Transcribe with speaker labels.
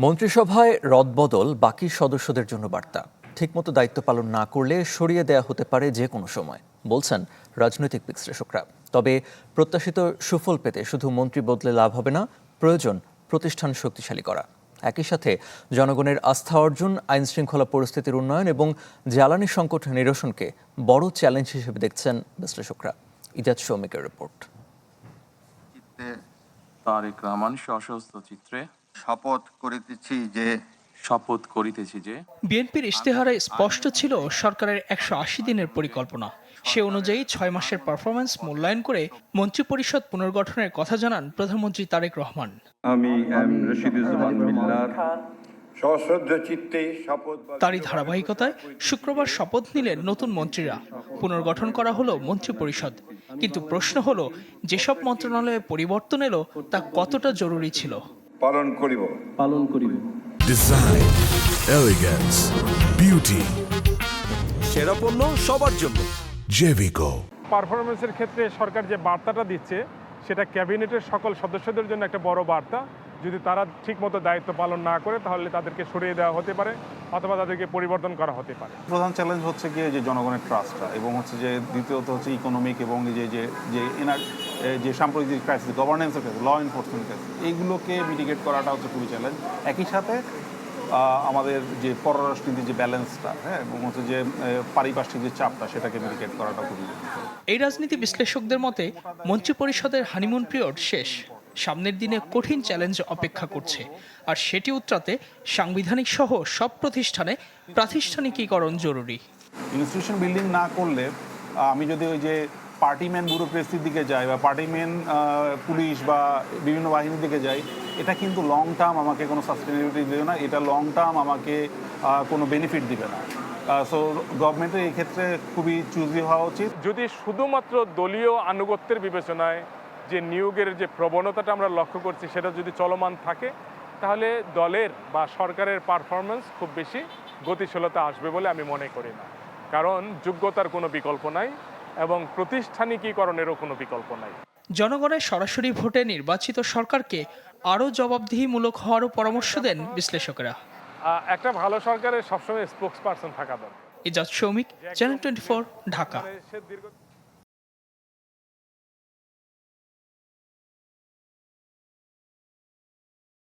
Speaker 1: মন্ত্রিসভায় রদবদল বাকি সদস্যদের জন্য বার্তা। ঠিকমতো দায়িত্ব পালন না করলে সরিয়ে দেয়া হতে পারে যে কোনো সময়, বলছেন রাজনৈতিক বিশ্লেষকরা। তবে প্রত্যাশিত সুফল পেতে শুধু মন্ত্রী বদলে লাভ হবে না, প্রয়োজন প্রতিষ্ঠান শক্তিশালী করা। একই সাথে জনগণের আস্থা অর্জন, আইন শৃঙ্খলা পরিস্থিতির উন্নয়ন এবং জ্বালানি সংকট নিরসনকে বড় চ্যালেঞ্জ হিসেবে দেখছেন বিশ্লেষকরা। ইজাজ শৌমিকের রিপোর্ট।
Speaker 2: তারেক রহমান সশস্ত্র চিত্রে শপথ করিতেছি যে
Speaker 3: বিএনপির ইশতেহারে স্পষ্ট ছিল সরকারের ১৮০ দিনের পরিকল্পনা। সে অনুযায়ী ৬ মাসের পারফরমেন্স মূল্যায়ন করে মন্ত্রিপরিষদ পুনর্গঠনের কথা জানান প্রধানমন্ত্রী তারেক রহমান।
Speaker 4: আমি রশিদুজ্জামান মিল্লার সশ্রদ্ধ চিত্তে শপথ।
Speaker 3: তারই ধারাবাহিকতায় শুক্রবার শপথ নিলেন নতুন মন্ত্রীরা। পুনর্গঠন করা হলো মন্ত্রিপরিষদ, কিন্তু প্রশ্ন হলো যেসব মন্ত্রণালয়ে পরিবর্তন এলো তা কতটা জরুরি ছিল।
Speaker 4: পালন করিব।
Speaker 5: ডিজাইন, এলিগেন্স, বিউটি,
Speaker 6: সেরা পণ্য সবার জন্য।
Speaker 5: জেভিকো।
Speaker 7: পারফরমেন্সের ক্ষেত্রে সরকার যে বার্তাটা দিচ্ছে সেটা ক্যাবিনেটের সকল সদস্যদের জন্য একটা বড় বার্তা। যদি তারা ঠিকমতো দায়িত্ব পালন না করে তাহলে তাদেরকে সরিয়ে দেওয়া হতে পারে অথবা তাদেরকে পরিবর্তন করা হতে পারে।
Speaker 8: প্রধান চ্যালেঞ্জ হচ্ছে গিয়ে যে জনগণের ট্রাস্টটা, এবং হচ্ছে যে দ্বিতীয়ত হচ্ছে ইকোনমিক এবং যে সাম্প্রতিক ক্রাইসিস, গভর্নেন্সের ক্ষেত্রে, ল এনফোর্সমেন্ট ক্ষেত্রে, এইগুলোকে মিটিগেট করাটা হচ্ছে খুবই চ্যালেঞ্জ। একই সাথে আমাদের যে পররাষ্ট্রনীতির যে ব্যালেন্সটা, এবং হচ্ছে যে পারিপার্শ্বিক যে চাপটা, সেটাকে মিটিগেট করাটা খুবই।
Speaker 3: এই রাজনীতি বিশ্লেষকদের মতে মন্ত্রিপরিষদের হানিমুন পিরিয়ড শেষ। সামনের দিনে কঠিন চ্যালেঞ্জ অপেক্ষা করছে, আর সেটি উতরাতে সাংবিধানিক সহ সব প্রতিষ্ঠানে প্রাতিষ্ঠানিকীকরণ জরুরি।
Speaker 8: ইনস্টিটিউশন বিল্ডিং না করলে, আমি যদি ওই যে পার্টিম্যান ব্যুরোক্রেসির দিকে যাই বা পার্টিম্যান পুলিশ বা বিভিন্ন বাহিনীর দিকে যাই, এটা কিন্তু লং টার্ম আমাকে কোনো সাস্টেনেবিলিটি দেবে না, এটা লং টার্ম আমাকে কোনো বেনিফিট দিবে না। সো গভর্নমেন্টের এই ক্ষেত্রে খুবই চুজি হওয়া উচিত।
Speaker 7: যদি শুধুমাত্র দলীয় আনুগত্যের বিবেচনায় যে নিয়োগের যে প্রবণতাটা আমরা লক্ষ্য করছি সেটা যদি চলমান থাকে, তাহলে দলের বা সরকারের পারফরমেন্স খুব বেশি গতিশীলতা আসবে বলে আমি মনে করি না। কারণ যোগ্যতার কোনো বিকল্প নাই এবং প্রতিষ্ঠানিকীকরণেরও কোনো বিকল্প নাই।
Speaker 3: জনগণের সরাসরি ভোটে নির্বাচিত সরকারকে আরও জবাবদিহিমূলক হওয়ারও পরামর্শ দেন বিশ্লেষকেরা।
Speaker 7: একটা ভালো সরকারের সবসময় স্পোক্স পারসন থাকা দরকার।
Speaker 3: ইজাজ শৌমিক, চ্যানেল 24, ঢাকা।